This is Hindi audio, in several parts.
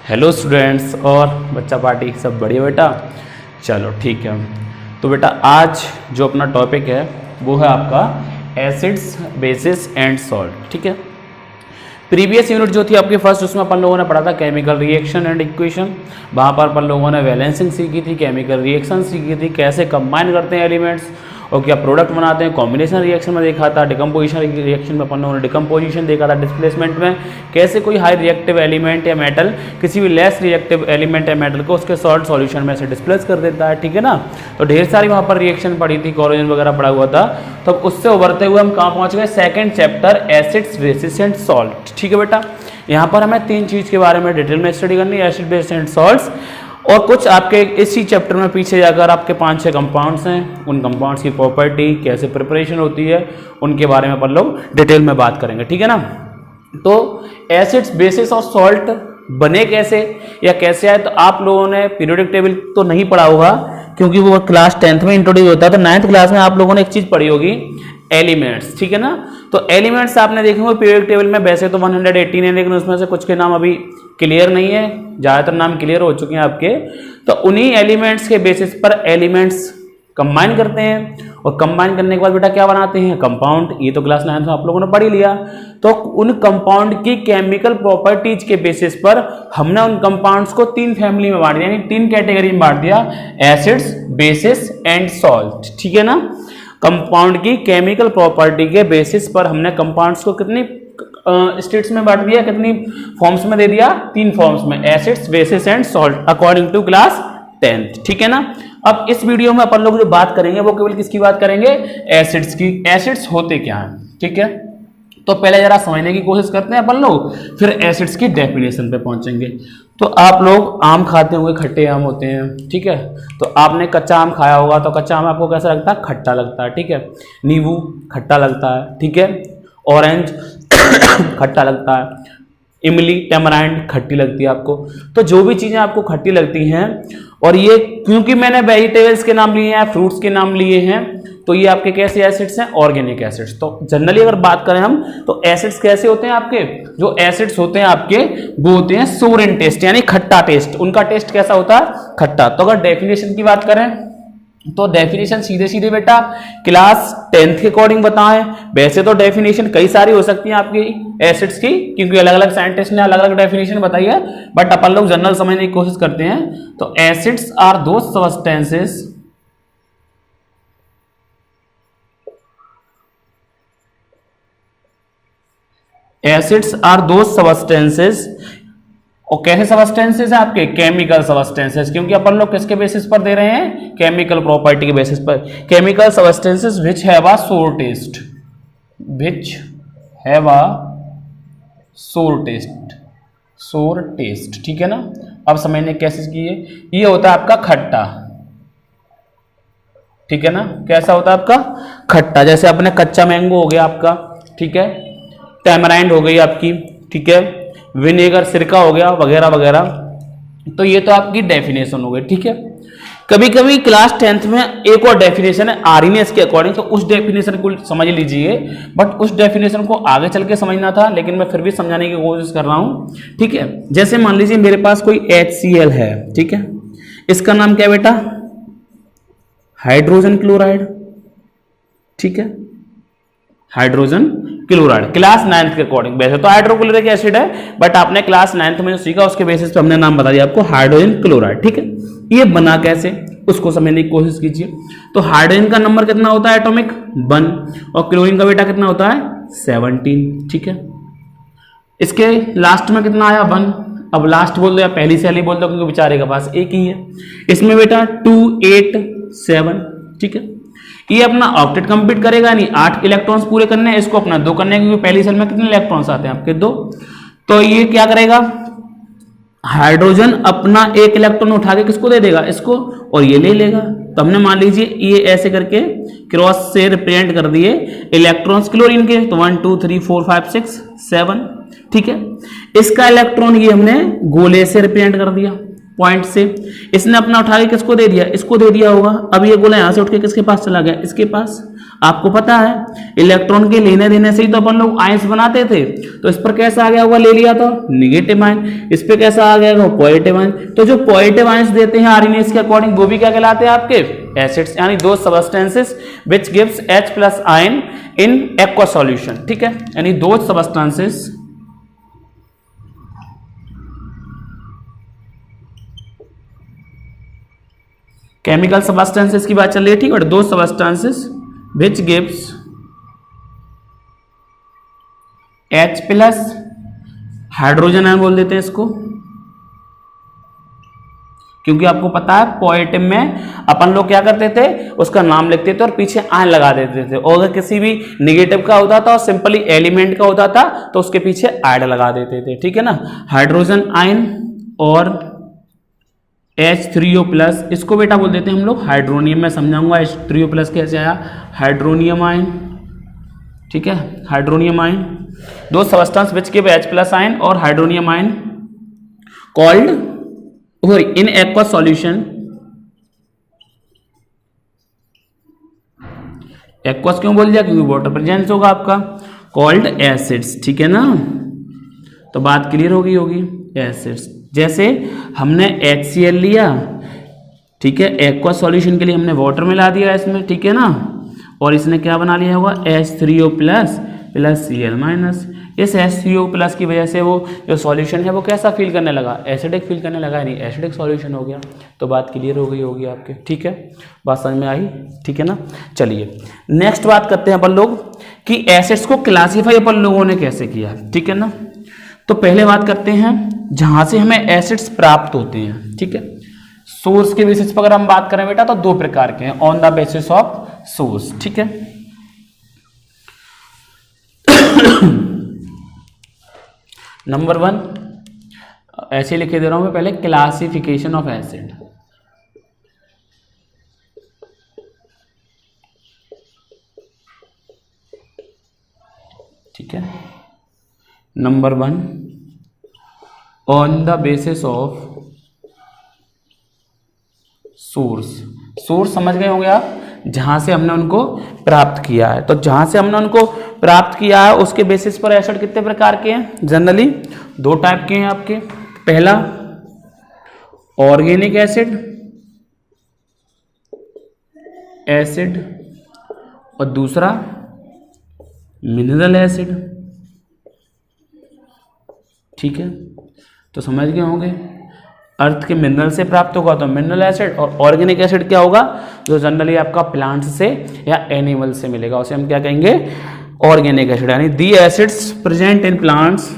हेलो स्टूडेंट्स और बच्चा पार्टी सब बढ़िया बेटा। चलो ठीक है। तो बेटा आज जो अपना टॉपिक है वो है आपका एसिड्स बेसिस एंड सॉल्ट। ठीक है, प्रीवियस यूनिट जो थी आपकी फर्स्ट, उसमें अपन लोगों ने पढ़ा था केमिकल रिएक्शन एंड इक्वेशन। वहाँ पर अपन लोगों ने बैलेंसिंग सीखी थी, केमिकल रिएक्शन सीखी थी, कैसे कंबाइन करते हैं एलिमेंट्स और क्या प्रोडक्ट बनाते हैं। कॉम्बिनेशन रिएक्शन में देखा था, डिकम्पोजिशन रिएक्शन में अपन लोगों ने डिकम्पोजिशन देखा था, डिस्प्लेसमेंट में कैसे कोई हाई रिएक्टिव एलिमेंट या मेटल किसी भी लेस रिएक्टिव एलिमेंट या मेटल को उसके सॉल्ट सॉल्यूशन में से डिस्प्लेस कर देता है। ठीक है ना, तो ढेर सारी वहाँ पर रिएक्शन पड़ी थी, कोरोजन वगैरह पड़ा हुआ था। तो उससे उभरते हुए हम कहाँ पहुँच गए, second chapter acids bases and salt. ठीक है बेटा, यहाँ पर हमें तीन चीज़ के बारे में डिटेल में स्टडी करनी है, एसिड बेस एंड सॉल्ट्स, और कुछ आपके इसी चैप्टर में पीछे जाकर आपके 5-6 कंपाउंड्स हैं, उन कंपाउंड्स की प्रॉपर्टी कैसे प्रिपरेशन होती है उनके बारे में अपन लोग डिटेल में बात करेंगे। ठीक है ना, तो एसिड्स बेसिस और सॉल्ट बने कैसे या कैसे आए, तो आप लोगों ने पीरियोडिक टेबल तो नहीं पढ़ा होगा क्योंकि वो क्लास 10th में इंट्रोड्यूस होता है। तो 9th क्लास में आप लोगों ने एक चीज़ पढ़ी होगी, एलिमेंट्स। ठीक है ना, तो एलिमेंट्स आपने देखे होंगे पीरियोडिक टेबल में। वैसे तो 118 है, लेकिन उसमें से कुछ के नाम अभी क्लियर नहीं है, ज़्यादातर नाम क्लियर हो चुके हैं आपके। तो उन्हीं एलिमेंट्स के बेसिस पर एलिमेंट्स कंबाइन करते हैं, और कंबाइन करने के बाद बेटा क्या बनाते हैं, कंपाउंड। ये तो क्लास 9 में आप लोगों ने पढ़ ही लिया। तो उन कंपाउंड की केमिकल प्रॉपर्टीज के बेसिस पर हमने उन कंपाउंड्स को 3 फैमिली में बांट दिया, यानी 3 कैटेगरी में बांट दिया, एसिड्स बेसिस एंड सॉल्ट। ठीक है ना, कंपाउंड की केमिकल प्रॉपर्टी के बेसिस पर हमने कंपाउंड्स को कितनी स्टेट्स में बांट दिया, कितनी फॉर्म्स में दे दिया, 3 फॉर्म्स में, acids bases and salt according to class 10th। ठीक है ना, अब इस वीडियो में अपन लोग जो बात करेंगे वो केवल किसकी बात करेंगे, एसिड्स की। एसिड्स होते क्या हैं, ठीक है, तो पहले जरा समझने की कोशिश करते हैं अपन लोग, फिर एसिड्स की डेफिनेशन पे पहुंचेंगे। तो आप लोग आम खाते होंगे, खट्टे आम होते हैं, ठीक है, तो आपने कच्चा आम खाया होगा, तो कच्चा आम आपको कैसा लगता है, खट्टा लगता है। ठीक है, नींबू खट्टा लगता है, ठीक है, ऑरेंज खट्टा लगता है, इमली टेमराइंड खट्टी लगती है आपको। तो जो भी चीजें आपको खट्टी लगती हैं, और ये क्योंकि मैंने वेजिटेबल्स के नाम लिए हैं, फ्रूट्स के नाम लिए हैं, तो ये आपके कैसे एसिड्स हैं, ऑर्गेनिक एसिड्स। तो जनरली अगर बात करें हम, तो एसिड्स कैसे होते हैं आपके, जो एसिड्स होते हैं आपके वो होते हैं सोर इन टेस्ट, यानी खट्टा टेस्ट। उनका टेस्ट कैसा होता है, खट्टा। तो अगर डेफिनेशन की बात करें तो डेफिनेशन सीधे सीधे बेटा क्लास 10th के अकॉर्डिंग बताएं। वैसे तो डेफिनेशन कई सारी हो सकती हैं आपकी एसिड्स की, क्योंकि अलग अलग साइंटिस्ट ने अलग अलग डेफिनेशन बताई है, बट अपन लोग जनरल समझने की कोशिश करते हैं। तो एसिड्स आर दोज सब्सटेंसेस और कैसे सब्सटेंसेस है आपके, केमिकल सब्सटेंसेस, क्योंकि अपन लोग किसके बेसिस पर दे रहे हैं, केमिकल प्रॉपर्टी के बेसिस पर। Chemical substances which have a सोर टेस्ट, सोर टेस्ट। ठीक है ना, अब समझने कैसे की है, ये होता है आपका खट्टा। ठीक है ना, कैसा होता है आपका, खट्टा। जैसे अपने कच्चा मैंगो हो गया आपका, ठीक है, टैमराइंड हो गई आपकी, ठीक है, विनेगर सिरका हो गया, वगैरह वगैरह। तो ये तो आपकी डेफिनेशन हो गई। ठीक है, कभी कभी क्लास 10th में एक और डेफिनेशन है आर्गेनियस के अकॉर्डिंग, तो उस डेफिनेशन को समझ लीजिए, बट उस डेफिनेशन को आगे चल के समझना था, लेकिन मैं फिर भी समझाने की कोशिश कर रहा हूं। ठीक है, जैसे मान लीजिए मेरे पास कोई HCl है, ठीक है, इसका नाम क्या है बेटा, हाइड्रोजन क्लोराइड। ठीक है, हाइड्रोजन क्लोराइड क्लास 9th के अकॉर्डिंग। वैसे तो हाइड्रोक्लोरिक एसिड है, बट आपने क्लास 9th में जो सीखा उसके बेसिस पे हमने नाम बता दिया आपको, हाइड्रोजन क्लोराइड। ठीक है, ये बना कैसे उसको समझने की कोशिश कीजिए। तो हाइड्रोजन का नंबर कितना होता है एटॉमिक, 1, और क्लोरीन का बेटा कितना होता है, 17। ठीक है, इसके लास्ट में कितना आया, 1। अब लास्ट बोल दो या पहली से बोल दो, क्योंकि बेचारे के पास एक ही है। इसमें बेटा 2, 8, 7। ठीक है, ये अपना ऑक्टेट कंप्लीट करेगा, नहीं 8 इलेक्ट्रॉन्स पूरे करने हैं, इसको अपना 2 करने हैं, क्योंकि पहली सेल में कितने इलेक्ट्रॉन्स आते हैं आपके, 2। तो ये क्या करेगा, हाइड्रोजन अपना 1 इलेक्ट्रॉन उठा के किसको दे देगा, इसको, और ये ले लेगा। तो हमने मान लीजिए ये ऐसे करके क्रॉस से रिप्रेजेंट कर दिए इलेक्ट्रॉन्स क्लोरीन के, तो 1 2 3 4 5 6 7। ठीक है, इसका इलेक्ट्रॉन ये हमने गोले से रिप्रेजेंट कर दिया। पॉइंट से, इसने अपना उठा के किसको दे दिया, इसको दे दिया होगा। अब ये गोला यहां से उठ के किसके पास चला गया, इसके पास। आपको पता है इलेक्ट्रॉन के लेने देने से ही तो अपन लोग आयंस बनाते थे, तो इस पर कैसा आ गया होगा, ले लिया तो निगेटिव आयन, इस पे कैसा आ गया होगा, पॉजिटिव आयन। तो जो पॉजिटिव आयंस देते हैं आरएनएस के अकॉर्डिंग वो भी क्या कहलाते हैं आपके एसिड्स, यानी दो substances which gives H+ ion in aqua solution. ठीक है, यानी दो सबस्टेंसेस केमिकल सबस्टेंसेस की बात चल रही है, ठीक है, दो substances which gives H+ hydrogen ion बोल देते हैं इसको, क्योंकि आपको पता है पॉजिटिव में अपन लोग क्या करते थे, उसका नाम लिखते थे और पीछे आयन लगा देते थे, और अगर किसी भी निगेटिव का होता था और सिंपली एलिमेंट का होता था तो उसके पीछे आयड लगा देते थे। ठीक है ना, हाइड्रोजन आयन और H3O+, इसको बेटा बोल देते हैं हम लोग हाइड्रोनियम। में समझाऊंगा H3O+ कैसे आया, हाइड्रोनियम आयन। ठीक है, हाइड्रोनियम आयन, दो substance which give H+ ion और hydronium ion called in aqua solution, aqueous क्यों बोल दिया, क्योंकि वाटर प्रेजेंस होगा आपका, कॉल्ड एसिड्स। ठीक है ना, तो बात क्लियर होगी एसिड्स। जैसे हमने HCl लिया, ठीक है, एक्वा सॉल्यूशन के लिए हमने वाटर मिला दिया इसमें, ठीक है ना, और इसने क्या बना लिया होगा H3O+ + Cl-। इस H3O+ की वजह से वो जो सॉल्यूशन है वो कैसा फील करने लगा, एसिडिक फील करने लगा, यानी एसिडिक सॉल्यूशन हो गया। तो बात क्लियर हो गई होगी आपके। ठीक है, बात समझ में आई, ठीक है ना। चलिए नेक्स्ट बात करते हैं अपन लोग कि एसिड्स को क्लासीफाई अपन लोगों ने कैसे किया। ठीक है ना, तो पहले बात करते हैं जहां से हमें एसिड्स प्राप्त होते हैं। ठीक है, सोर्स के बेसिस पर अगर हम बात करें बेटा तो दो प्रकार के हैं, on the basis of source. ठीक है, नंबर 1 ऐसे लिखे दे रहा हूं मैं पहले, क्लासिफिकेशन ऑफ एसिड। ठीक है, number 1 on the basis of source. Source समझ गए होंगे आप, जहां से हमने उनको प्राप्त किया है। तो जहां से हमने उनको प्राप्त किया है उसके बेसिस पर एसिड कितने प्रकार के हैं, जनरली दो टाइप के हैं आपके। पहला ऑर्गेनिक एसिड और दूसरा मिनरल एसिड। ठीक है, तो समझ गए होंगे, अर्थ के मिनरल से प्राप्त होगा तो मिनरल एसिड, और ऑर्गेनिक एसिड क्या होगा, जो जनरली आपका प्लांट से या एनिमल से मिलेगा, उसे हम क्या कहेंगे, ऑर्गेनिक एसिड। यानी the acids present in plants,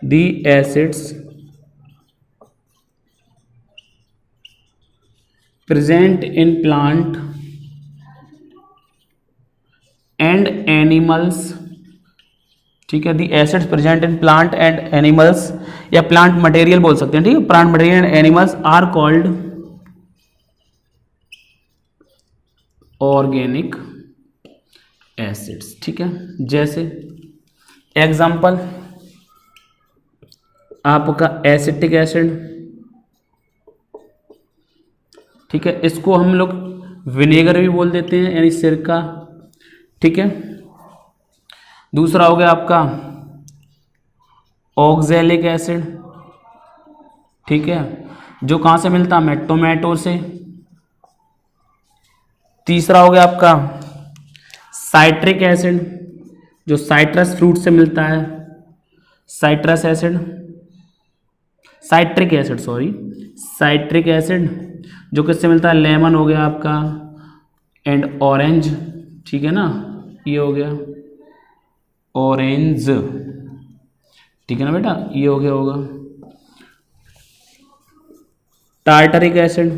the acids present in plant and animals. ठीक है, दी acids present in plant and एनिमल्स, या प्लांट मटेरियल बोल सकते हैं। ठीक है, plant material and animals are called organic acids. ठीक है, जैसे एग्जांपल आपका एसिटिक एसिड। ठीक है, इसको हम लोग विनेगर भी बोल देते हैं, यानी सिरका। ठीक है, दूसरा हो गया आपका ऑक्जेलिक एसिड। ठीक है, जो कहां से मिलता है, टोमेटो से। तीसरा हो गया आपका साइट्रिक एसिड, जो साइट्रस फ्रूट से मिलता है, citrus acid, citric acid sorry, citric acid जो किससे मिलता है, लेमन हो गया आपका एंड ऑरेंज। ठीक है ना, ये हो गया ऑरेंज। ठीक है ना बेटा, ये हो गया होगा टार्टरिक एसिड,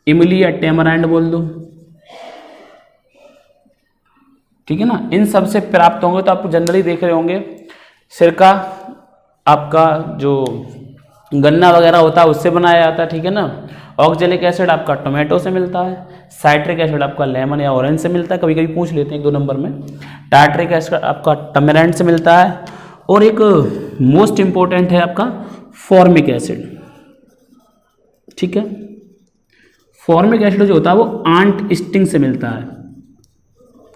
इमली या टेमराइंड बोल दो। ठीक है ना, इन सब से प्राप्त होंगे। तो आप जनरली देख रहे होंगे सिरका आपका जो गन्ना वगैरह होता है उससे बनाया जाता है। ठीक है ना, ऑक्जेलिक एसिड आपका टोमेटो से मिलता है, साइट्रिक एसिड आपका लेमन या ऑरेंज से मिलता है, कभी कभी पूछ लेते हैं 1-2 नंबर में। टार्टरिक एसिड आपका टमेरेंट से मिलता है, और एक मोस्ट इंपॉर्टेंट है आपका फॉर्मिक एसिड, ठीक है। फॉर्मिक एसिड जो होता है वो आंट स्टिंग से मिलता है,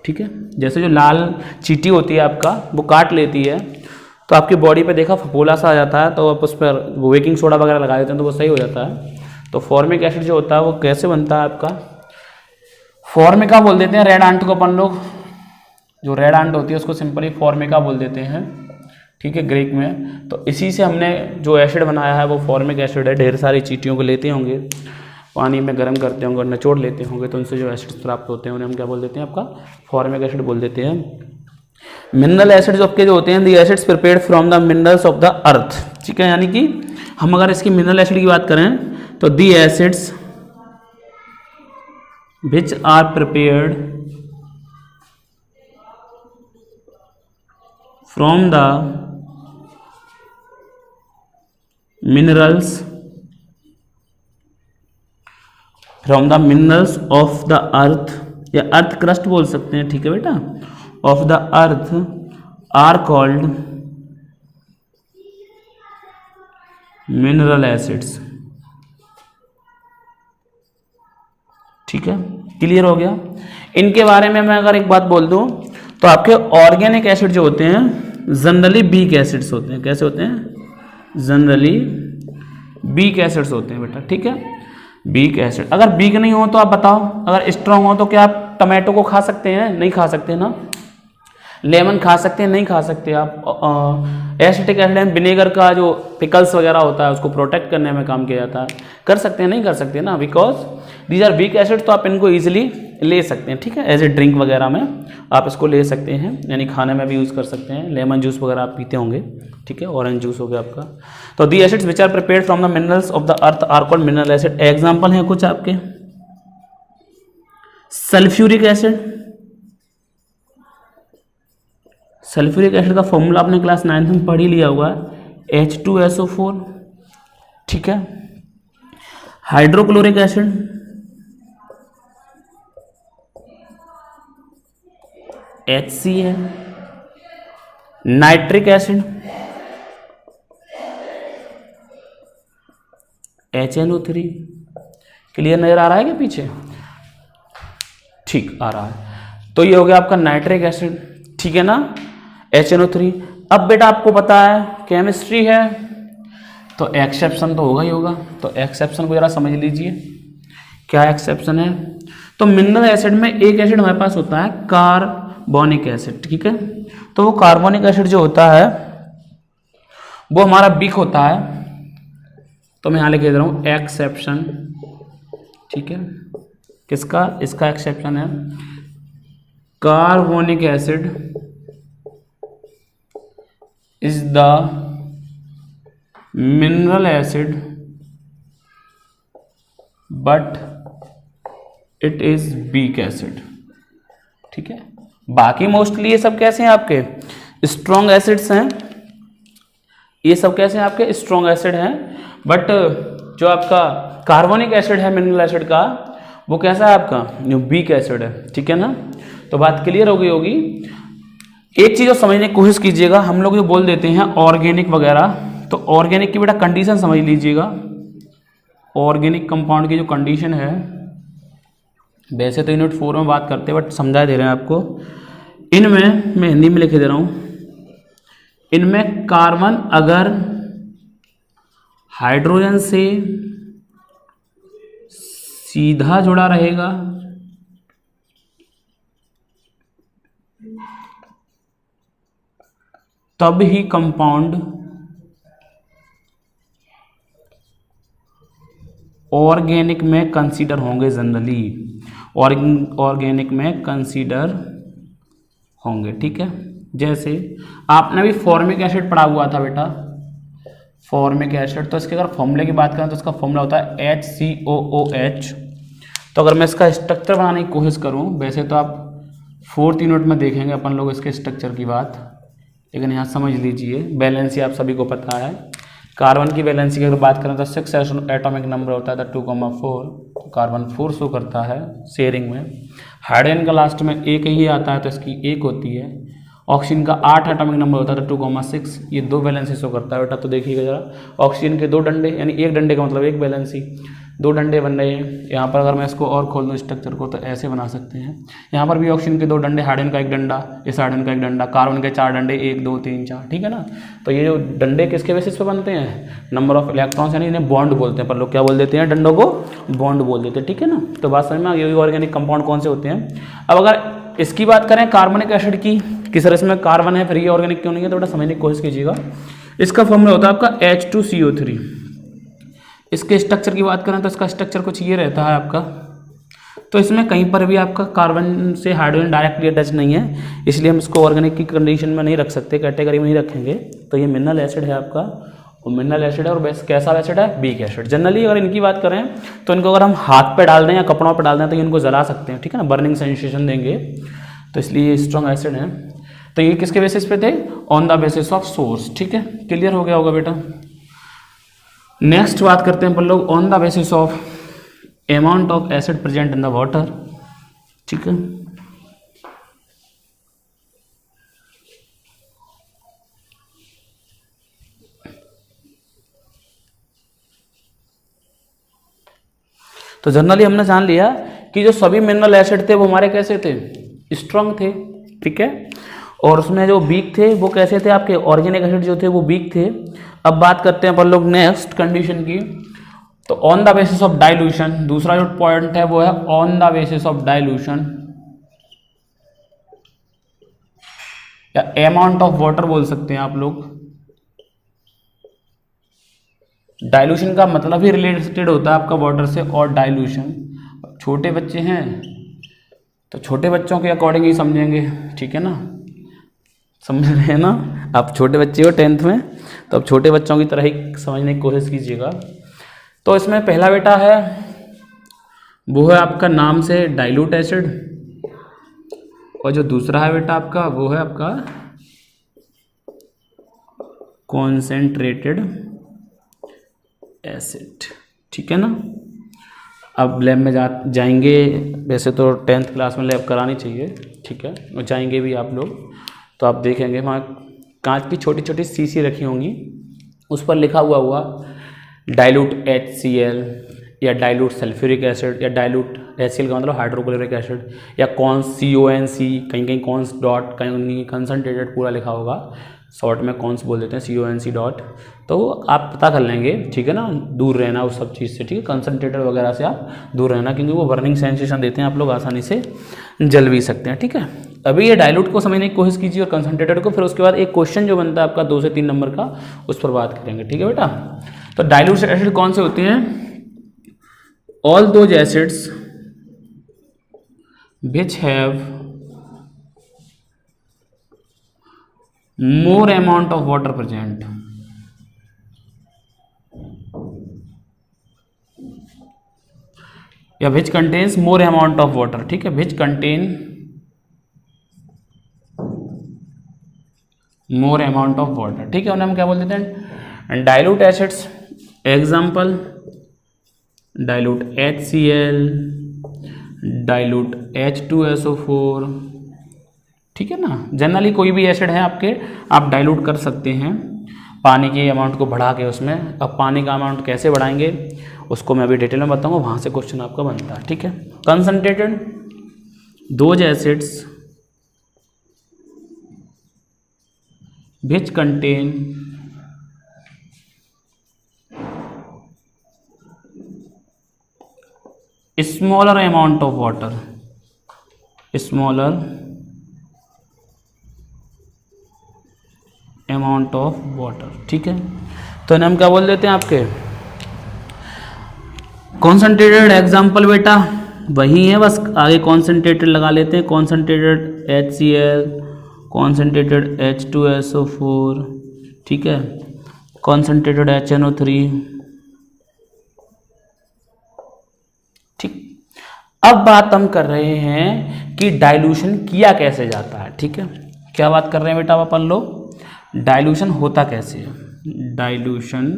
ठीक है। जैसे जो लाल चींटी होती है आपका, वो काट लेती है तो आपकी बॉडी पे देखा फफोला सा आ जाता है, तो आप उस पर बेकिंग सोडा वगैरह लगा देते हैं तो वो सही हो जाता है। तो फॉर्मिक एसिड जो होता है वो कैसे बनता है आपका, फॉर्मिका बोल देते हैं रेड आंट को अपन लोग, जो रेड आंट होती है उसको सिंपली फॉर्मिका बोल देते हैं, ठीक है, ग्रीक में। तो इसी से हमने जो एसिड बनाया है वो फॉर्मिक एसिड है। ढेर सारी चींटियों को लेते होंगे, पानी में गर्म करते होंगे और निचोड़ लेते होंगे, तो उनसे जो एसिड्स प्राप्त होते हैं उन्हें हम क्या बोल देते हैं, आपका फॉर्मिक एसिड बोल देते हैं। मिनरल एसिड्स आपके जो होते हैं, the acids prepared from the minerals of the earth, ठीक है। यानी कि हम अगर इसकी मिनरल एसिड की बात करें तो the acids which are prepared from the minerals of the earth, या अर्थ क्रस्ट बोल सकते हैं, ठीक है बेटा, of the earth are called mineral acids, ठीक है। क्लियर हो गया। इनके बारे में मैं अगर एक बात बोल दूं तो आपके ऑर्गेनिक एसिड जो होते हैं जनरली वीक एसिड्स होते हैं। कैसे होते हैं? जनरली वीक एसिड्स होते हैं बेटा, ठीक है। वीक एसिड, अगर वीक नहीं हो तो आप बताओ, अगर स्ट्रांग हो तो क्या आप टमाटो को खा सकते हैं? नहीं खा सकते ना। लेमन खा सकते हैं? नहीं खा सकते आप। एसिटिक एसिड विनेगर का जो पिकल्स वगैरह होता है उसको प्रोटेक्ट करने में काम किया जाता है, कर सकते हैं? नहीं कर सकते ना, because these are weak acid. तो आप इनको इजीली ले सकते हैं, ठीक है, एज ए ड्रिंक वगैरह में आप इसको ले सकते हैं, यानी खाने में भी यूज़ कर सकते हैं। लेमन जूस वगैरह आप पीते होंगे, ठीक है, ऑरेंज जूस हो गया आपका। तो the acids which are prepared from the minerals of the earth are called mineral acid. Example हैं कुछ आपके, सल्फ्यूरिक एसिड। सल्फ्यूरिक एसिड का फॉर्मूला आपने क्लास 9th में पढ़ ही लिया हुआ है, H2SO4, ठीक है। Hydrochloric acid, HCl। Nitric acid, HNO3। Clear नजर आ रहा है क्या पीछे? ठीक आ रहा है। तो ये हो गया आपका नाइट्रिक एसिड, ठीक है ना, HNO3। अब बेटा आपको पता है केमिस्ट्री है तो एक्सेप्शन तो होगा ही होगा, तो एक्सेप्शन को जरा समझ लीजिए। क्या एक्सेप्शन है? तो मिनरल एसिड में एक एसिड हमारे पास होता है कार्बोनिक एसिड, ठीक है। तो वो कार्बोनिक एसिड जो होता है वो हमारा वीक होता है, तो मैं यहाँ लिख दे रहा हूँ एक्सेप्शन, ठीक है। किसका? इसका एक्सेप्शन है carbonic acid is the mineral acid but it is weak acid, ठीक है। बाकी मोस्टली ये सब कैसे हैं आपके? स्ट्रॉन्ग एसिड्स हैं, ये सब कैसे हैं आपके? स्ट्रॉन्ग एसिड हैं। बट जो आपका कार्बोनिक एसिड है मिनरल एसिड का, वो कैसा है आपका? जो वीक एसिड है, ठीक है ना। तो बात क्लियर हो गई होगी। एक चीज़ और समझने की कोशिश कीजिएगा, हम लोग जो बोल देते हैं ऑर्गेनिक वगैरह, तो ऑर्गेनिक की बेटा कंडीशन समझ लीजिएगा। ऑर्गेनिक कंपाउंड की जो कंडीशन है, वैसे तो यूनिट 4 में बात करते हैं बट समझा दे रहे हैं आपको। इनमें मैं हिंदी में लिख दे रहा हूँ, इनमें कार्बन अगर हाइड्रोजन से सीधा जुड़ा रहेगा तब ही कंपाउंड ऑर्गेनिक में कंसीडर होंगे। जनरली ऑर्गेनिक में कंसीडर होंगे, ठीक है। जैसे आपने भी फॉर्मिक एसिड पढ़ा हुआ था बेटा, फॉर्मिक एसिड। तो इसके अगर फॉर्मूले की बात करें तो इसका फॉर्मूला होता है HCOOH। तो अगर मैं इसका स्ट्रक्चर बनाने की कोशिश करूं, वैसे तो आप 4th यूनिट में देखेंगे अपन लोग इसके स्ट्रक्चर की बात, लेकिन यहाँ समझ लीजिए वैलेंसी आप सभी को पता है। कार्बन की वैलेंसी की अगर बात करें तो 6 एटॉमिक नंबर होता है, 2,4। तो कार्बन 4 शो करता है शेयरिंग में। हाइड्रोजन का लास्ट में एक ही आता है तो इसकी 1 होती है, ऑक्सीजन का 8 एटॉमिक नंबर होता है तो 2,6, ये 2 वैलेंसी शो करता है बेटा। तो देखिएगा जरा, ऑक्सीजन के 2 डंडे, यानी एक डंडे का मतलब 1 वैलेंसी, 2 डंडे बन रहे हैं। यहाँ पर अगर मैं इसको और खोल दूँ स्ट्रक्चर को तो ऐसे बना सकते हैं। यहाँ पर भी ऑक्सीजन के 2 डंडे, हाइड्रोजन का 1 डंडा, इस हाइड्रोजन का 1 डंडा, कार्बन के 4 डंडे, 1 2 3 4, ठीक है ना। तो ये जो डंडे किसके बेसिस पे बनते हैं, नंबर ऑफ इलेक्ट्रॉन्स, यानी इन्हें बॉन्ड बोलते हैं। पर लोग क्या बोल देते हैं, डंडों को बॉन्ड बोल देते हैं, ठीक है ना। तो बात समझ में आ गई, ऑर्गेनिक कंपाउंड कौन से होते हैं। अब अगर इसकी बात करें कार्बनिक एसिड की, किस तरह इसमें कार्बन है फिर ये ऑर्गेनिक क्यों नहीं है, तो बेटा समझने की कोशिश कीजिएगा। इसका फॉर्मूला होता है आपका H2CO3। इसके स्ट्रक्चर की बात करें तो इसका स्ट्रक्चर कुछ ये रहता है आपका। तो इसमें कहीं पर भी आपका कार्बन से हाइड्रोजन डायरेक्टली अटैच नहीं है, इसलिए हम इसको ऑर्गेनिक की कंडीशन में नहीं रख सकते, कैटेगरी में ही रखेंगे। तो ये मिनरल एसिड है आपका, और मिनरल एसिड है, और बेस कैसा एसिड है, वीक एसिड। जनरली अगर इनकी बात करें तो इनको अगर हम हाथ पे डाल दें या कपड़ों पे डाल दें तो इनको जला सकते हैं, ठीक है ना, बर्निंग सेंसेशन देंगे, तो इसलिए स्ट्रॉन्ग एसिड है। तो ये किसके बेसिस पे थे, on the basis of source, ठीक है। क्लियर हो गया होगा बेटा। नेक्स्ट बात करते हैं अपन लोग on the basis of amount of acid present in the water, ठीक है। तो जनरली हमने जान लिया कि जो सभी मिनरल एसिड थे वो हमारे कैसे थे, स्ट्रॉन्ग थे, ठीक है। और उसमें जो वीक थे वो कैसे थे, आपके ऑर्गेनिक एसिड जो थे वो वीक थे। अब बात करते हैं अपन लोग नेक्स्ट कंडीशन की। तो on the basis of dilution, दूसरा जो पॉइंट है वो है on the basis of dilution या अमाउंट ऑफ वाटर बोल सकते हैं आप लोग। डाइल्यूशन का मतलब ही रिलेटेड होता है आपका वाटर से, और डाइल्यूशन, छोटे बच्चे हैं तो छोटे बच्चों के अकॉर्डिंग ही समझेंगे, ठीक है ना, समझ रहे हैं ना आप, छोटे बच्चे हो 10th में, तो अब छोटे बच्चों की तरह ही समझने की कोशिश कीजिएगा। तो इसमें पहला बेटा है वो है आपका नाम से डाइल्यूट एसिड, और जो दूसरा है बेटा आपका वो है आपका कॉन्सेंट्रेटेड एसिड, ठीक है ना। अब लैब में जाएंगे, वैसे तो 10th क्लास में लैब करानी चाहिए, ठीक है, और जाएंगे भी आप लोग, तो आप देखेंगे वहाँ कांच की छोटी छोटी शीशी रखी होंगी, उस पर लिखा हुआ डाइल्यूट HCl या डाइल्यूट सल्फ्यूरिक एसिड या डाइल्यूट HCl का मतलब हाइड्रोक्लोरिक एसिड, या कॉन्स CONC, कहीं कहीं कॉन्स डॉट, कहीं कंसनट्रेटेड पूरा लिखा होगा, शॉर्ट में कॉन्स बोल देते हैं, CONC डॉट। तो आप पता कर लेंगे, ठीक है ना, दूर रहना उस सब चीज़ से, ठीक है, कंसनट्रेटेड वगैरह से आप दूर रहना, क्योंकि वो बर्निंग सेंसेशन देते हैं, आप लोग आसानी से जल भी सकते हैं, ठीक है। अभी ये डाइल्यूट को समझने की कोशिश कीजिए और कंसनट्रेटेड को, फिर उसके बाद एक क्वेश्चन जो बनता है आपका 2 से 3 नंबर का, उस पर बात करेंगे, ठीक है बेटा। तो डाइल्यूट एसिड कौन से होते हैं, all those acids which have more amount of water present, या which contains more amount of water, ठीक है, which contain more amount of water, ठीक है। उन्हें हम क्या बोल देते हैं, dilute acids, example dilute HCl, dilute H2SO4, ठीक है ना। जनरली कोई भी एसिड है आपके, आप डाइल्यूट कर सकते हैं पानी के अमाउंट को बढ़ा के उसमें। अब पानी का अमाउंट कैसे बढ़ाएंगे उसको मैं अभी डिटेल में बताऊंगा, वहाँ से क्वेश्चन आपका बनता है, ठीक है। Concentrated those acids which contain smaller amount of water, smaller amount of water, ठीक है। तो इन्हें हम क्या बोल देते हैं आपके कॉन्सेंट्रेटेड। एग्जाम्पल बेटा वही है, बस आगे कॉन्सेंट्रेटेड लगा लेते हैं, कॉन्सेंट्रेटेड HCl, कॉन्सेंट्रेटेड H2SO4, ठीक है, कॉन्सेंट्रेटेड HNO3, ठीक। अब बात हम कर रहे हैं कि डाइल्यूशन किया कैसे जाता है, ठीक है। क्या बात कर रहे हैं बेटा अपन लोग, डाइल्यूशन होता कैसे है, डाइल्यूशन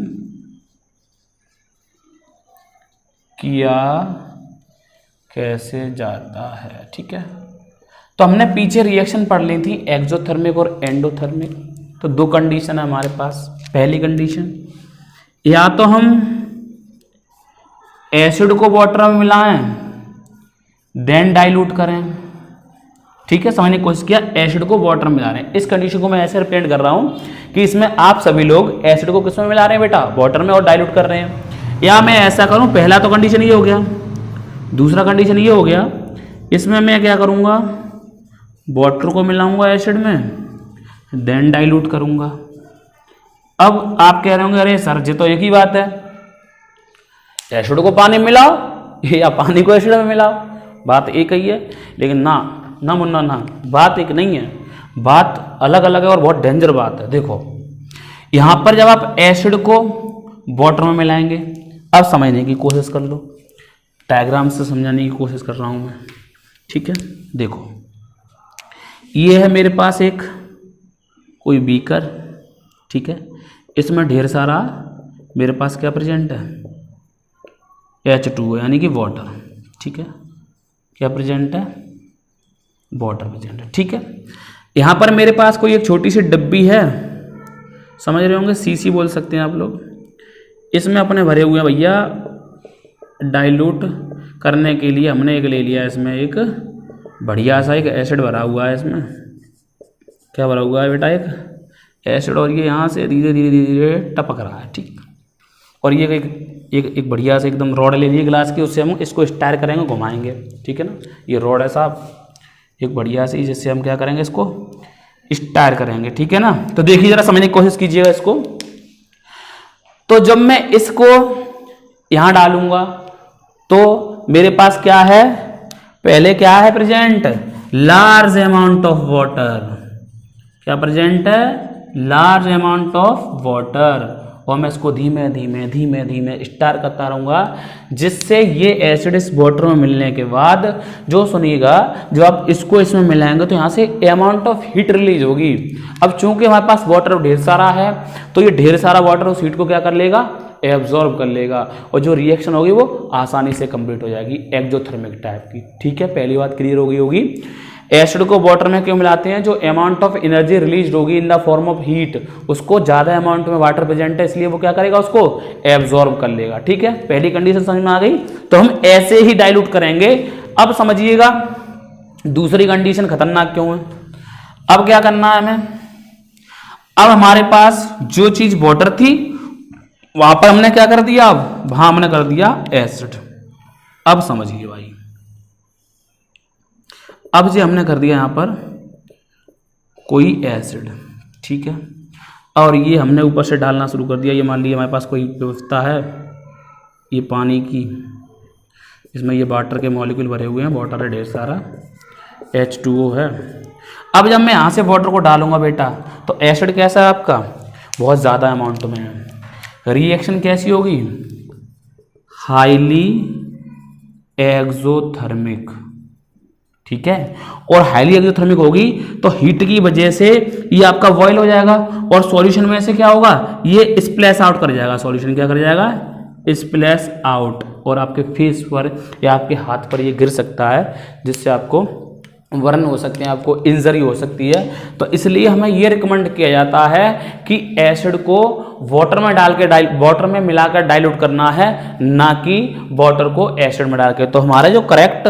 किया कैसे जाता है, ठीक है। तो हमने पीछे रिएक्शन पढ़ ली थी एक्सोथर्मिक और एंडोथर्मिक। तो दो कंडीशन है हमारे पास। पहली कंडीशन, या तो हम एसिड को वाटर में मिलाएं देन डाइल्यूट करें, ठीक है, समझने की कोशिश किया, एसिड को वाटर में मिला रहे हैं। इस कंडीशन को मैं ऐसे रिप्रेजेंट कर रहा हूं कि इसमें आप सभी लोग एसिड को किस में मिला रहे हैं बेटा, वाटर में, और डाइल्यूट कर रहे हैं। या मैं ऐसा करूं, पहला तो कंडीशन ये हो गया, दूसरा कंडीशन ये हो गया, इसमें मैं क्या करूंगा, वाटर को मिलाऊंगा एसिड में देन डाइल्यूट करूंगा। अब आप कह रहे होंगे अरे सर जी तो एक ही बात है, एसिड को पानी में मिलाओ या पानी को एसिड में मिलाओ, बात एक ही है। लेकिन ना मुन्ना ना, बात एक नहीं है, बात अलग अलग है और बहुत डेंजर बात है। देखो यहां पर जब आप एसिड को वाटर में मिलाएंगे, अब समझने की कोशिश कर लो, डायग्राम से समझाने की कोशिश कर रहा हूं मैं, ठीक है। देखो ये है मेरे पास एक कोई बीकर, ठीक है, इसमें ढेर सारा मेरे पास क्या प्रेजेंट है, H2 यानी कि वाटर, ठीक है, क्या प्रेजेंट है, वाटर प्रेजेंट है, ठीक है। यहां पर मेरे पास कोई एक छोटी सी डब्बी है, समझ रहे होंगे, सीसी बोल सकते हैं आप लोग। इसमें अपने भरे हुए हैं भैया, डाइल्यूट करने के लिए हमने एक ले लिया, इसमें एक बढ़िया सा एक एसिड भरा हुआ है। इसमें क्या भरा हुआ है बेटा, एक एसिड, और ये यहाँ से धीरे धीरे धीरे धीरे टपक रहा है, ठीक। और ये एक बढ़िया से एकदम रॉड ले लिए ग्लास की, उससे हम इसको स्टायर करेंगे, घुमाएंगे, ठीक है ना। ये रॉड है साहब एक बढ़िया सी, जिससे हम क्या करेंगे, इसको स्टायर करेंगे, ठीक है ना। तो देखिए जरा समझने की कोशिश कीजिएगा इसको। तो जब मैं इसको यहां डालूंगा तो मेरे पास क्या है, पहले क्या है present, large amount of water, क्या प्रेजेंट है, लार्ज अमाउंट ऑफ वाटर, और मैं इसको धीमे धीमे धीमे धीमे स्टार करता रहूंगा, जिससे ये एसिड इस वाटर में मिलने के बाद जो सुनिएगा, जो आप इसको इसमें मिलाएंगे तो यहाँ से अमाउंट ऑफ हीट रिलीज होगी। अब चूंकि हमारे पास वाटर ढेर सारा है, तो ये ढेर सारा वाटर उस हीट को क्या कर लेगा, एब्जॉर्ब कर लेगा, और जो रिएक्शन होगी वो आसानी से कंप्लीट हो जाएगी, एक्सोथर्मिक टाइप की, ठीक है। पहली बात क्लियर हो गई होगी। एसिड को वाटर में क्यों मिलाते हैं, जो अमाउंट ऑफ एनर्जी रिलीज होगी in the form of heat, उसको ज्यादा अमाउंट में वाटर प्रेजेंट है, इसलिए वो क्या करेगा, उसको एब्जॉर्ब कर लेगा, ठीक है। पहली कंडीशन समझ में आ गई। तो हम ऐसे ही डाइल्यूट करेंगे। अब समझिएगा दूसरी कंडीशन खतरनाक क्यों है। अब क्या करना है हमें, अब हमारे पास जो चीज वाटर थी वहां पर हमने क्या कर दिया, अब वहां हमने कर दिया एसिड। अब समझिए भाई, अब जो हमने कर दिया यहां पर कोई एसिड, ठीक है, और ये हमने ऊपर से डालना शुरू कर दिया। ये मान लीजिए हमारे पास कोई व्यवस्था है, ये पानी की, इसमें ये वाटर के मॉलिक्यूल भरे हुए हैं, वाटर है ढेर सारा, H2O है। अब जब मैं यहाँ से वाटर को डालूंगा बेटा, तो एसिड कैसा है आपका, बहुत ज़्यादा अमाउंट में है। रिएक्शन कैसी होगी, हाईली एक्सोथर्मिक, ठीक है। और हाईली एक्सोथर्मिक होगी तो हीट की वजह से ये आपका बॉयल हो जाएगा, और सॉल्यूशन में से क्या होगा, ये स्प्लैश आउट कर जाएगा, सॉल्यूशन क्या कर जाएगा, स्प्लैश आउट, और आपके फेस पर या आपके हाथ पर ये गिर सकता है, जिससे आपको वर्न हो सकते हैं, आपको इंजरी हो सकती है। तो इसलिए हमें ये रिकमेंड किया जाता है कि एसिड को वाटर में डाल के वाटर में मिलाकर डाइल्यूट करना है, ना कि वाटर को एसिड में डाल के। तो हमारा जो करेक्ट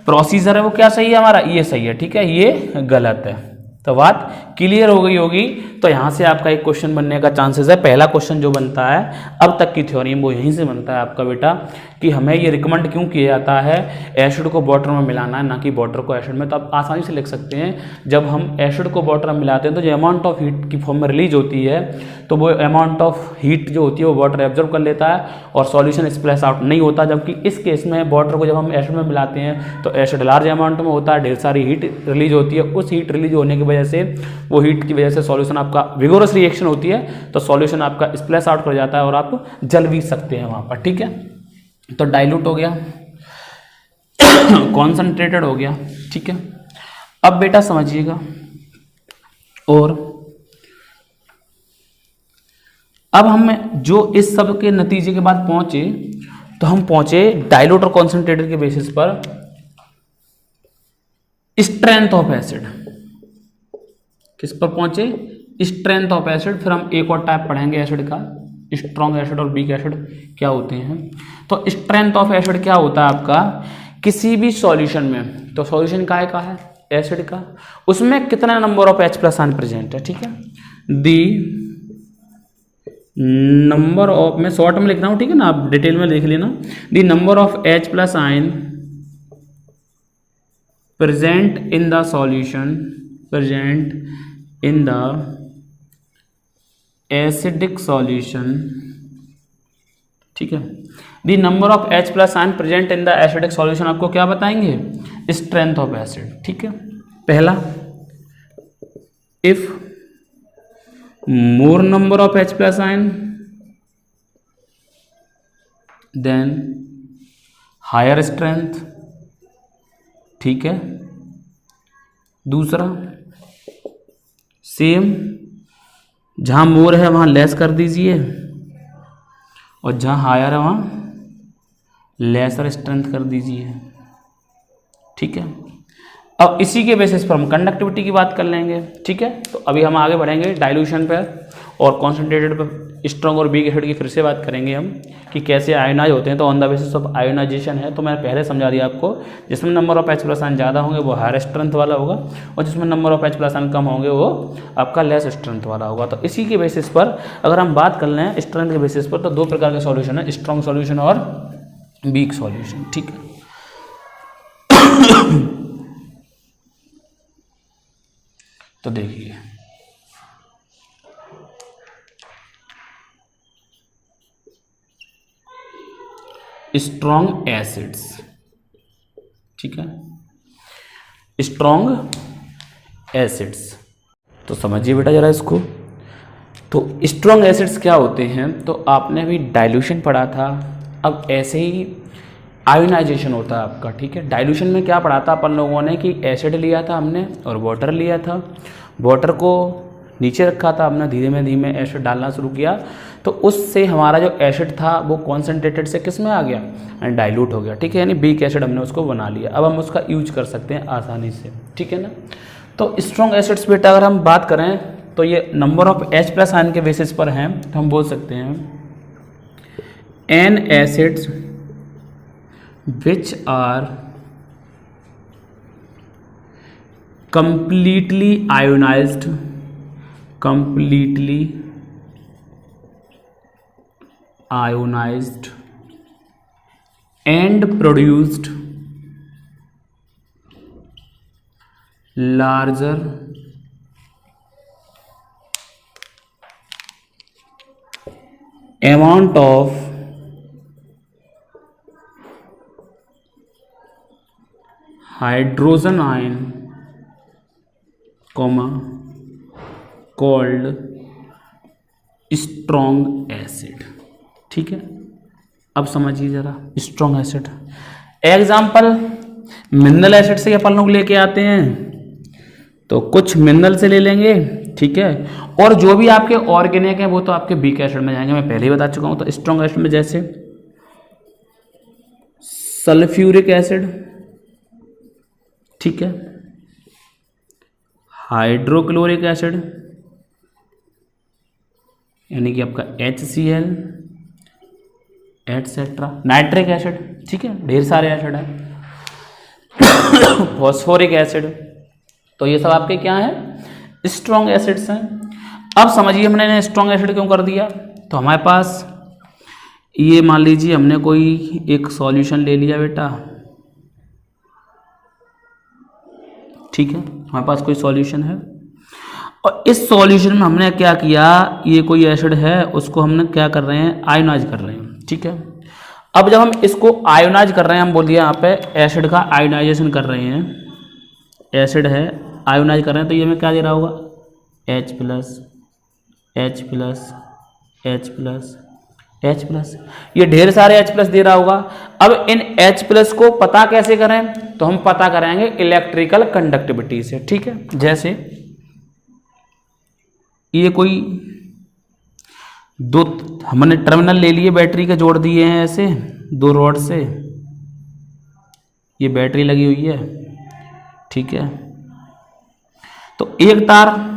प्रोसीजर है वो क्या सही है, हमारा ये सही है, ठीक है, ये गलत है। तो बात क्लियर हो गई होगी। तो यहाँ से आपका एक क्वेश्चन बनने का चांसेस है। पहला क्वेश्चन जो बनता है अब तक की थ्योरी में वो यहीं से बनता है आपका बेटा, कि हमें ये रिकमेंड क्यों किया जाता है एसिड को वाटर में मिलाना है, ना कि वाटर को एसिड में। तो आप आसानी से लिख सकते हैं, जब हम एसिड को वाटर में मिलाते हैं तो जो अमाउंट ऑफ हीट की फॉर्म में रिलीज होती है, तो वो अमाउंट ऑफ हीट जो होती है वो वाटर एब्जॉर्ब कर लेता है और सॉल्यूशन स्प्लैश आउट नहीं होता। जबकि इस केस में वाटर को जब हम एसिड में मिलाते हैं तो एसिड लार्ज अमाउंट में होता है, ढेर सारी हीट रिलीज होती है। उस हीट रिलीज होने की वजह से, वो हीट की वजह से सॉल्यूशन आपका विगोरस रिएक्शन होती है, तो सॉल्यूशन आपका स्प्लैश आउट कर जाता है और आप जल भी सकते हैं वहां पर, ठीक है। तो डाइल्यूट हो गया, कॉन्सनट्रेटेड हो गया, ठीक है। अब बेटा समझिएगा, और अब हम जो इस सब के नतीजे के बाद पहुंचे, तो हम पहुंचे डाइल्यूट और कॉन्सनट्रेटेड के बेसिस पर स्ट्रेंथ ऑफ एसिड, किस पर पहुंचे, स्ट्रेंथ ऑफ एसिड। फिर हम एक और टाइप पढ़ेंगे एसिड का, स्ट्रॉन्ग एसिड और वीक एसिड क्या होते हैं। तो स्ट्रेंथ ऑफ एसिड क्या होता है आपका, किसी भी सॉल्यूशन में, तो सॉल्यूशन का है एसिड का, उसमें कितना number of H plus ion present है, ठीक है। दी नंबर ऑफ, मैं शॉर्ट में लिख रहा हूं, ठीक है ना, आप डिटेल में लिख लेना। The number of H plus ion present in the solution, present in the acidic solution, ठीक है। The number of H plus ion present in the acidic solution आपको क्या बताएंगे, स्ट्रेंथ ऑफ एसिड, ठीक है। पहला, if more number of H plus ion then higher strength, ठीक है। दूसरा, सेम, जहां मोर है वहां लेस कर दीजिए, और जहां हायर है वहां लेसर स्ट्रेंथ कर दीजिए, ठीक है। अब इसी के बेसिस पर हम कंडक्टिविटी की बात कर लेंगे, ठीक है। तो अभी हम आगे बढ़ेंगे डाइल्यूशन पर और कॉन्सेंट्रेटेड पर, स्ट्रॉन्ग और वीक एसिड की फिर से बात करेंगे हम कि कैसे आयोनाइज होते हैं। तो on the basis of ionisation है, तो मैंने पहले समझा दिया आपको, जिसमें number of H plus ion ज़्यादा होंगे वो हायर स्ट्रेंथ वाला होगा, और जिसमें number of H plus ion कम होंगे वो आपका लेस स्ट्रेंथ वाला होगा। तो इसी के बेसिस पर अगर हम बात कर लें स्ट्रेंथ के बेसिस पर, तो दो प्रकार के सॉल्यूशन है, स्ट्रॉन्ग सॉल्यूशन और वीक सॉल्यूशन, ठीक है। तो देखिए, स्ट्रॉन्ग एसिड्स, ठीक है, स्ट्रॉन्ग एसिड्स, तो समझिए बेटा जरा इसको। तो स्ट्रॉन्ग एसिड्स क्या होते हैं, तो आपने अभी डाइल्यूशन पढ़ा था, अब ऐसे ही आयोनाइजेशन होता है आपका, ठीक है। डाइल्यूशन में क्या पढ़ा था अपन लोगों ने कि एसिड लिया था हमने और वाटर लिया था, वाटर को नीचे रखा था, हमने धीमे धीमे एसिड डालना शुरू किया, तो उससे हमारा जो एसिड था वो कॉन्सेंट्रेटेड से किस में आ गया, डाइल्यूट हो गया, ठीक है, यानी वीक एसिड हमने उसको बना लिया। अब हम उसका यूज कर सकते हैं आसानी से, ठीक है ना। तो स्ट्रॉन्ग एसिड्स बेटा अगर हम बात करें तो ये number of H plus ion के बेसिस पर हैं, तो हम बोल सकते हैं N acids which are completely ionized and produced larger amount of hydrogen ion, called strong acid, ठीक है। अब समझिए जरा strong acid, example mineral acid से अपन लोग लेके आते हैं, तो कुछ मिनरल से ले लेंगे, ठीक है, और जो भी आपके ऑर्गेनिक है वो तो आपके वीक एसिड में जाएंगे, मैं पहले ही बता चुका हूं। तो स्ट्रॉन्ग एसिड में जैसे सल्फ्यूरिक एसिड, ठीक है, हाइड्रोक्लोरिक एसिड यानी कि आपका HCl एटसेट्रा, नाइट्रिक एसिड, ठीक है, ढेर सारे एसिड है, फॉस्फोरिक एसिड, तो ये सब आपके क्या हैं, स्ट्रॉन्ग एसिड्स हैं। अब समझिए हमने स्ट्रॉन्ग एसिड क्यों कर दिया, तो हमारे पास ये मान लीजिए हमने कोई एक सॉल्यूशन ले लिया बेटा, ठीक है, हमारे पास कोई सॉल्यूशन है, और इस सॉल्यूशन में हमने क्या किया, ये कोई एसिड है उसको हमने क्या कर रहे हैं, आयोनाइज कर रहे हैं, ठीक है। अब जब हम इसको आयोनाइज कर रहे हैं, हम बोलिए यहाँ पे एसिड का आयोनाइजेशन कर रहे हैं, एसिड है आयोनाइज कर रहे हैं, तो ये हमें क्या दे रहा होगा, H plus H plus H plus H plus, ये ढेर सारे H प्लस दे रहा होगा। अब इन H प्लस को पता कैसे करें, तो हम पता करेंगे इलेक्ट्रिकल कंडक्टिविटी से, ठीक है। जैसे ये कोई दो हमने टर्मिनल ले लिए, बैटरी के जोड़ दिए हैं ऐसे दो रॉड से, ये बैटरी लगी हुई है, ठीक है। तो एक तार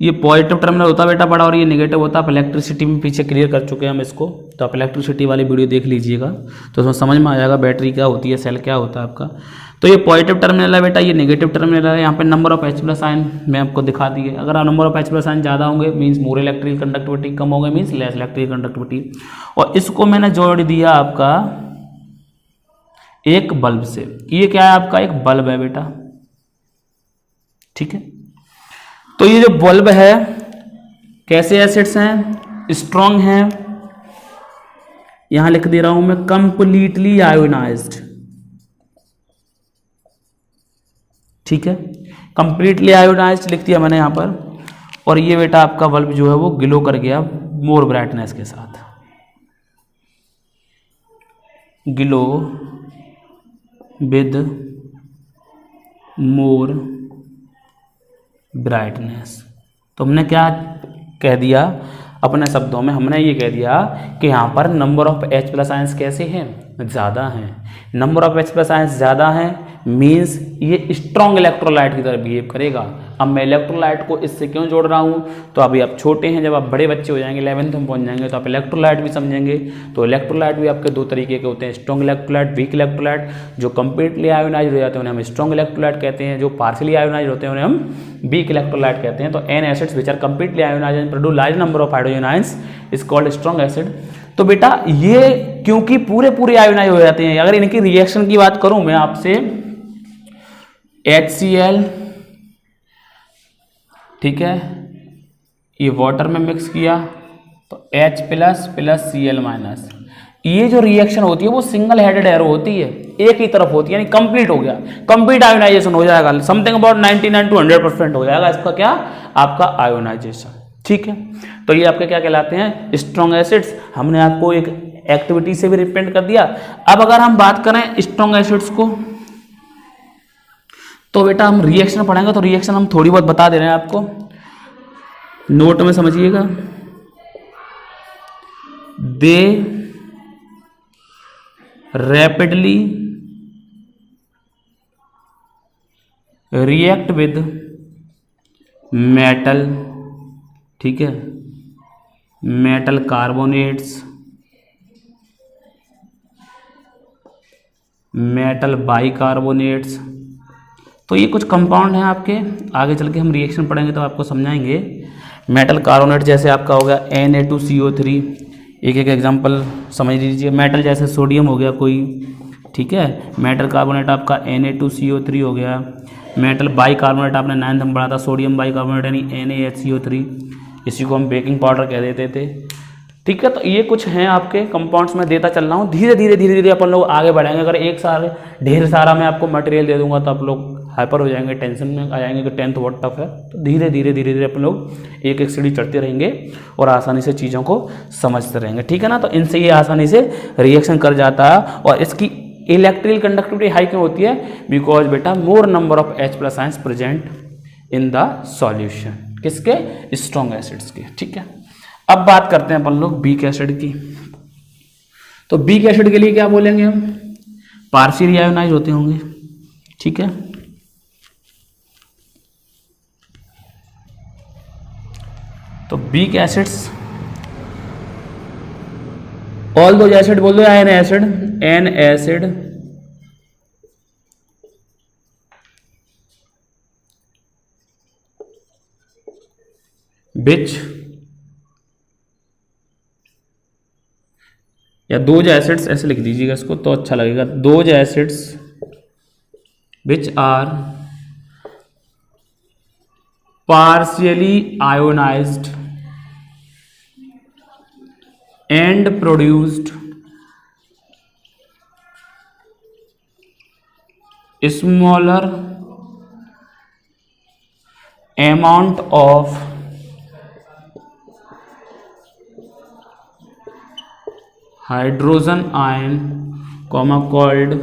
ये पॉजिटिव टर्मिनल होता है बेटा बड़ा और ये नेगेटिव होता है। आप इलेक्ट्रिसिटी में पीछे क्लियर कर चुके हैं हम इसको, तो आप इलेक्ट्रिसिटी वाली वीडियो देख लीजिएगा तो उसमें समझ में आ जाएगा बैटरी क्या होती है, सेल क्या होता है आपका। तो ये पॉजिटिव टर्मिनल है बेटा, ये नेगेटिव टर्मिनल है। यहाँ पे number of H plus ion मैं आपको दिखा दिए। अगर number of H plus ion ज़्यादा होंगे मीन्स मोर इलेक्ट्रिकल कंडक्टिविटी, कम होंगे मीन्स लेस इलेक्ट्रिकल कंडक्टिविटी। और इसको मैंने जोड़ दिया आपका एक बल्ब से। ये क्या है आपका एक बल्ब है बेटा, ठीक है। तो ये जो बल्ब है कैसे एसिड्स हैं, स्ट्रॉन्ग हैं। यहां लिख दे रहा हूं मैं कंप्लीटली आयोनाइज्ड, ठीक है। कंप्लीटली आयोनाइज्ड लिख दिया मैंने यहां पर। और ये बेटा आपका बल्ब जो है वो ग्लो कर गया मोर ब्राइटनेस के साथ, ग्लो विद मोर ब्राइटनेस। तो हमने क्या कह दिया अपने शब्दों में, हमने ये कह दिया कि यहाँ पर number of H plus ions कैसे हैं, ज़्यादा हैं। Number of H plus ions ज़्यादा हैं मीन्स ये स्ट्रॉन्ग इलेक्ट्रोलाइट की तरह बिहेव करेगा। अब मैं इलेक्ट्रोलाइट को इससे क्यों जोड़ रहा हूँ, तो अभी आप छोटे हैं, जब आप बड़े बच्चे हो जाएंगे 11th में पहुँच जाएंगे तो आप इलेक्ट्रोलाइट भी समझेंगे। तो इलेक्ट्रोलाइट भी आपके दो तरीके के होते हैं, स्ट्रॉन्ग इलेक्ट्रोलाइट, वीक इलेक्ट्रोलाइट। जो कंप्लीटली आयोनाइज हो जाते हैं उन्हें हम स्ट्रॉन्ग इलेक्ट्रोलाइट कहते हैं, जो पार्शियली आयोनाइज होते हैं उन्हें हम वीक इलेक्ट्रोलाइट कहते हैं। तो an acids which are completely ionise and produce large number of hydrogen ions is called strong acid. तो बेटा ये क्योंकि पूरे आयोनाइज हो जाते हैं, अगर इनकी रिएक्शन की बात करूं मैं आपसे, HCl, ठीक है, ये वाटर में मिक्स किया तो H plus plus Cl minus. ये जो रिएक्शन होती है वो सिंगल हेडेड एरो होती है, एक ही तरफ होती है, यानी कंप्लीट हो गया, कंप्लीट आयोनाइजेशन हो जाएगा, समथिंग अबाउट 99 to 100% हो जाएगा इसका क्या, आपका आयोनाइजेशन, ठीक है। तो ये आपके क्या कहलाते हैं, स्ट्रॉन्ग एसिड्स। हमने आपको एक एक्टिविटी से भी रिप्रेजेंट कर दिया। अब अगर हम बात करें स्ट्रॉन्ग एसिड्स को, तो बेटा हम रिएक्शन पढ़ेंगे, तो रिएक्शन हम थोड़ी बहुत बता दे रहे हैं आपको, नोट में समझिएगा। दे रैपिडली रिएक्ट विद मेटल, ठीक है, मेटल कार्बोनेट्स, मेटल बाइकार्बोनेट्स। तो ये कुछ कंपाउंड हैं आपके, आगे चल के हम रिएक्शन पढ़ेंगे तो आपको समझाएंगे। मेटल कार्बोनेट जैसे आपका हो गया Na2CO3, एक एक एग्जांपल समझ लीजिए। मेटल जैसे सोडियम हो गया कोई, ठीक है, मेटल कार्बोनेट आपका Na2CO3 हो गया। मेटल बाइकार्बोनेट आपने 9th में पढ़ा था, सोडियम बाइकार्बोनेट यानी NaHCO3, इसी को हम बेकिंग पाउडर कह देते थे, ठीक है। तो ये कुछ हैं आपके कंपाउंड्स में देता चल रहा हूँ, धीरे धीरे अपन लोग आगे बढ़ेंगे। अगर एक सारे ढेर सारा मैं आपको मटेरियल दे दूंगा तो आप लोग हाइपर हो जाएंगे, टेंशन में आ जाएंगे कि 10th बहुत टफ है। तो धीरे धीरे अपन लोग एक एक सीढ़ी चढ़ते रहेंगे और आसानी से चीज़ों को समझते रहेंगे, ठीक है ना। तो इनसे ये आसानी से रिएक्शन कर जाता है। और इसकी इलेक्ट्रिकल कंडक्टिविटी हाई क्यों होती है, बिकॉज बेटा मोर number of H plus ions present in the solution, किसके, स्ट्रॉन्ग एसिड्स के, ठीक है। अब बात करते हैं अपन लोग वीक एसिड की। तो वीक एसिड के लिए क्या बोलेंगे हम, पार्शियली आयोनाइज होते होंगे, ठीक है। तो वीक एसिड्स, ऑल दो एसिड बोल दो, एन एसिड विच, या दोज एसिड्स ऐसे लिख दीजिएगा इसको तो अच्छा लगेगा, those acids which are partially ionised and produced smaller amount of hydrogen ion, called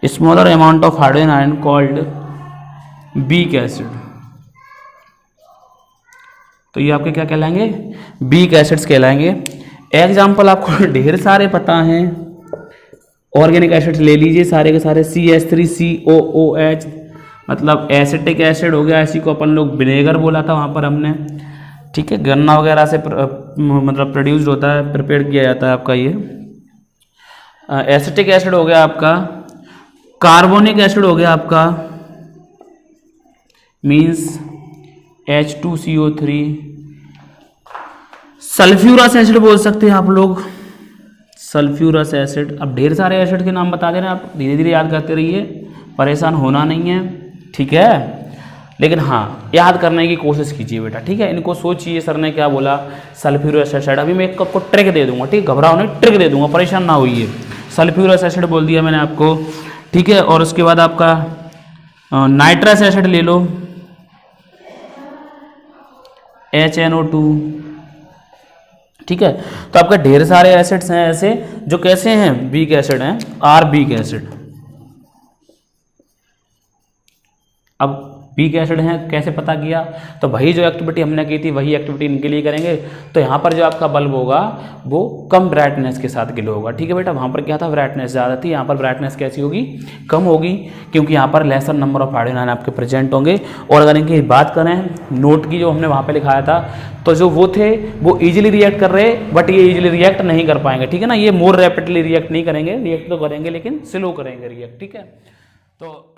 smaller amount of hydrogen ion called weak acid। तो ये आपके क्या कहलाएंगे, वीक एसिड्स कहलाएंगे। एग्जाम्पल आपको ढेर सारे पता हैं, ऑर्गेनिक एसिड्स ले लीजिए सारे के सारे, CH3COOH मतलब एसिटिक एसिड हो गया, इसी को अपन लोग विनेगर बोला था वहाँ पर हमने, ठीक है। गन्ना वगैरह से मतलब प्रोड्यूस्ड होता है, प्रिपेयर किया जाता है आपका ये। एसिटिक एसिड हो गया आपका, कार्बोनिक एसिड हो गया आपका, मीन्स H2CO3, सल्फ्यूरस एसिड बोल सकते हैं आप लोग, सल्फ्यूरस एसिड। अब ढेर सारे एसिड के नाम बता दे रहे हैं, आप धीरे धीरे याद करते रहिए, परेशान होना नहीं है, ठीक है। लेकिन हाँ, याद करने की कोशिश कीजिए बेटा, ठीक है। इनको सोचिए सर ने क्या बोला, सल्फ्यूरस एसिड। अभी मैं एक आपको ट्रिक दे दूंगा, ठीक, घबराओ नहीं, ट्रिक दे दूंगा, परेशान ना होइए। सल्फ्यूरस एसिड बोल दिया मैंने आपको, ठीक है। और उसके बाद आपका नाइट्रस एसिड ले लो, HNO2, ठीक है। तो आपका ढेर सारे एसिड्स हैं ऐसे जो कैसे हैं, वीक एसिड हैं, आर वीक एसिड। अब वीक एसिड हैं कैसे पता किया, तो वही जो एक्टिविटी हमने की थी वही एक्टिविटी इनके लिए करेंगे। तो यहाँ पर जो आपका बल्ब होगा वो कम ब्राइटनेस के साथ ग्लो होगा, ठीक है बेटा। वहाँ पर क्या था, ब्राइटनेस ज़्यादा थी, यहाँ पर ब्राइटनेस कैसी होगी, कम होगी, क्योंकि यहाँ पर लेसर नंबर ऑफ हाइड्रोजन आपके प्रेजेंट होंगे। और अगर इनकी बात करें नोट की, जो हमने वहाँ पर लिखाया था, तो जो वो थे वो ईजिली रिएक्ट कर रहे, बट ये ईजिली रिएक्ट नहीं कर पाएंगे, ठीक है ना। ये मोर रैपिडली रिएक्ट नहीं करेंगे, रिएक्ट तो करेंगे लेकिन स्लो करेंगे रिएक्ट, ठीक है। तो